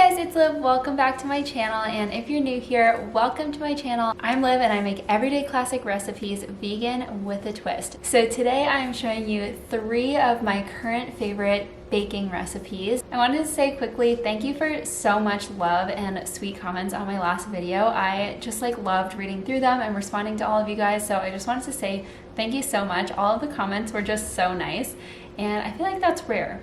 guys, it's Liv. Welcome back to my channel, and if you're new here, welcome to my channel. I'm Liv and I make everyday classic recipes vegan with a twist. So today I'm showing you 3 of my current favorite baking recipes. I wanted to say quickly thank you for so much love and sweet comments on my last video. I just loved reading through them and responding to all of you guys, so I just wanted to say thank you so much. All of the comments were just so nice, and I feel like that's rare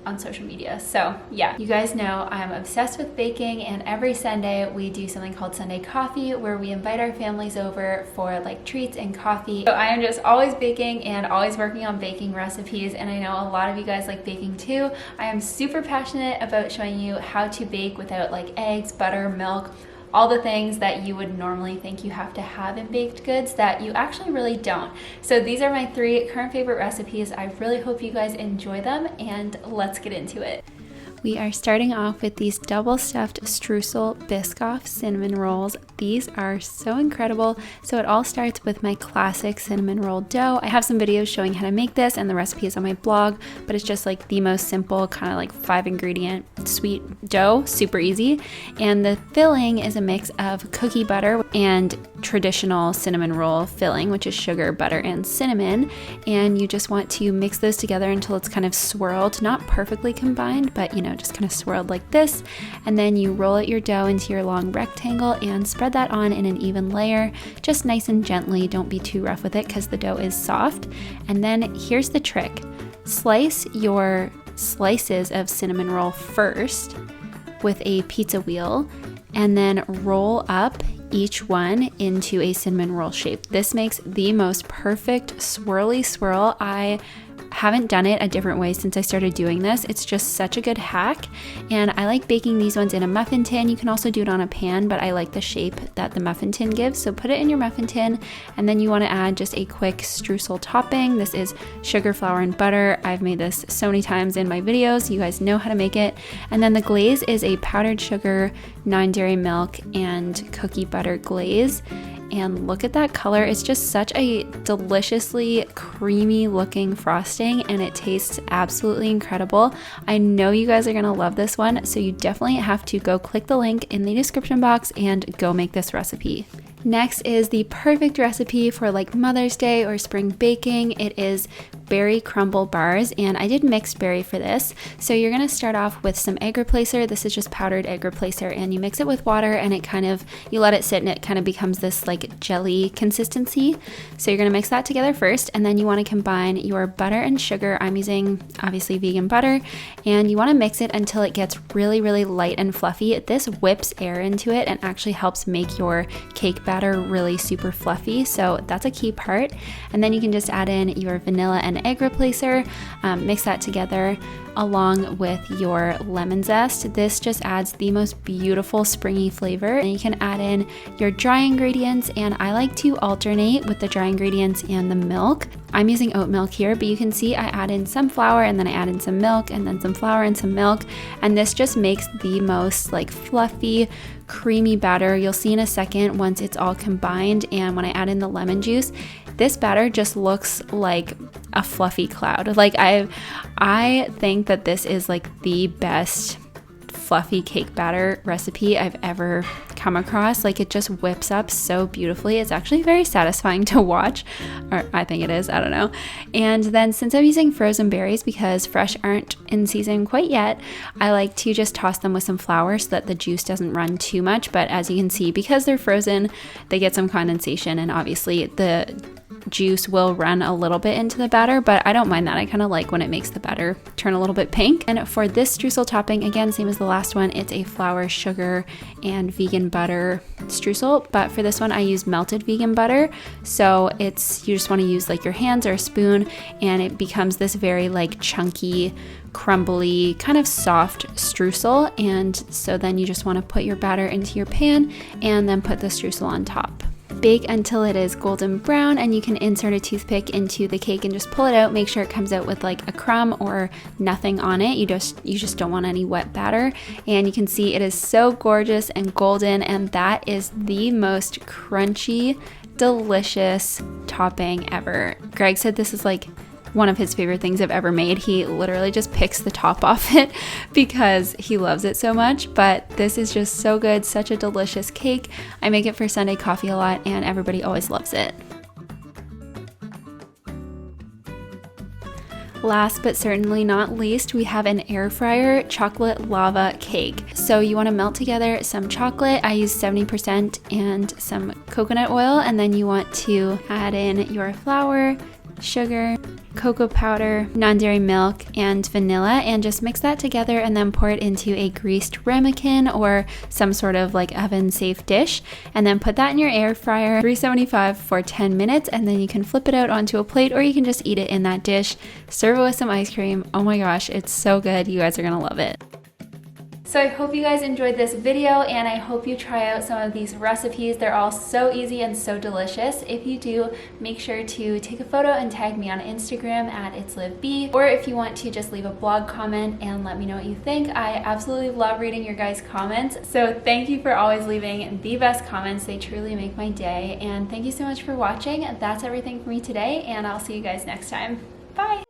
on social media. So yeah, you guys know I'm obsessed with baking, and every Sunday we do something called Sunday Coffee where we invite our families over for treats and coffee. So I am just always baking and always working on baking recipes, and I know a lot of you guys like baking too. I am super passionate about showing you how to bake without eggs, butter, milk, all the things that you would normally think you have to have in baked goods that you actually really don't. So these are my 3 current favorite recipes. I really hope you guys enjoy them, and let's get into it. We are starting off with these double stuffed streusel Biscoff cinnamon rolls. These are so incredible. So it all starts with my classic cinnamon roll dough. I have some videos showing how to make this, and the recipe is on my blog, but it's just the most simple kind of 5 ingredient sweet dough, super easy. And the filling is a mix of cookie butter and traditional cinnamon roll filling, which is sugar, butter, and cinnamon. And you just want to mix those together until it's kind of swirled, not perfectly combined, but just kind of swirled like this. And then you roll out your dough into your long rectangle and spread that on in an even layer, just nice and gently. Don't be too rough with it because the dough is soft. And then here's the trick. Slice your slices of cinnamon roll first with a pizza wheel, and then roll up each one into a cinnamon roll shape. This makes the most perfect swirly swirl. I haven't done it a different way since I started doing this. It's just such a good hack, and I like baking these ones in a muffin tin. You can also do it on a pan, but I like the shape that the muffin tin gives. So put it in your muffin tin, and then you want to add just a quick streusel topping. This is sugar, flour, and butter. I've made this so many times in my videos. You guys know how to make it. And then the glaze is a powdered sugar, non-dairy milk, and cookie butter glaze. And look at that color. It's just such a deliciously creamy looking frosting, and it tastes absolutely incredible. I know you guys are gonna love this one, so you definitely have to go click the link in the description box and go make this recipe. Next is the perfect recipe for Mother's Day or spring baking. It is berry crumble bars, and I did mixed berry for this. So you're gonna start off with some egg replacer. This is just powdered egg replacer, and you mix it with water, and you let it sit, and it kind of becomes this jelly consistency. So you're gonna mix that together first, and then you wanna combine your butter and sugar. I'm using obviously vegan butter, and you wanna mix it until it gets really, really light and fluffy. This whips air into it and actually helps make your cake batter really super fluffy, so that's a key part. And then you can just add in your vanilla and egg replacer, mix that together along with your lemon zest. This just adds the most beautiful springy flavor. And you can add in your dry ingredients, and I like to alternate with the dry ingredients and the milk. I'm using oat milk here, but you can see I add in some flour, and then I add in some milk, and then some flour and some milk, and this just makes the most fluffy, creamy batter. You'll see in a second once it's all combined, and when I add in the lemon juice, this batter just looks like a fluffy cloud. I think that this is the best fluffy cake batter recipe I've ever come across. It just whips up so beautifully. It's actually very satisfying to watch, or I think it is, I don't know. And then since I'm using frozen berries because fresh aren't in season quite yet, I like to just toss them with some flour so that the juice doesn't run too much. But as you can see, because they're frozen, they get some condensation, and obviously the juice will run a little bit into the batter, but I don't mind that. I kind of like when it makes the batter turn a little bit pink. And for this streusel topping, again, same as the last one, it's a flour, sugar, and vegan butter streusel, but for this one I use melted vegan butter. So you just want to use your hands or a spoon, and it becomes this very chunky, crumbly, kind of soft streusel. And so then you just want to put your batter into your pan and then put the streusel on top. Bake until it is golden brown, and you can insert a toothpick into the cake and just pull it out. Make sure it comes out with a crumb or nothing on it. You just don't want any wet batter. And you can see it is so gorgeous and golden, and that is the most crunchy, delicious topping ever. Greg said this is one of his favorite things I've ever made. He literally just picks the top off it because he loves it so much. But this is just so good, such a delicious cake. I make it for Sunday coffee a lot and everybody always loves it. Last but certainly not least, we have an air fryer chocolate lava cake. So you want to melt together some chocolate. I use 70% and some coconut oil, and then you want to add in your flour, sugar, cocoa powder, non-dairy milk, and vanilla, and just mix that together and then pour it into a greased ramekin or some sort of like oven safe dish, and then put that in your air fryer 375 for 10 minutes, and then you can flip it out onto a plate or you can just eat it in that dish. Serve it with some ice cream. Oh my gosh, it's so good. You guys are gonna love it. So I hope you guys enjoyed this video, and I hope you try out some of these recipes. They're all so easy and so delicious. If you do, make sure to take a photo and tag me on Instagram at itslivb, or if you want to just leave a blog comment and let me know what you think. I absolutely love reading your guys' comments. So thank you for always leaving the best comments. They truly make my day. And thank you so much for watching. That's everything for me today, and I'll see you guys next time. Bye!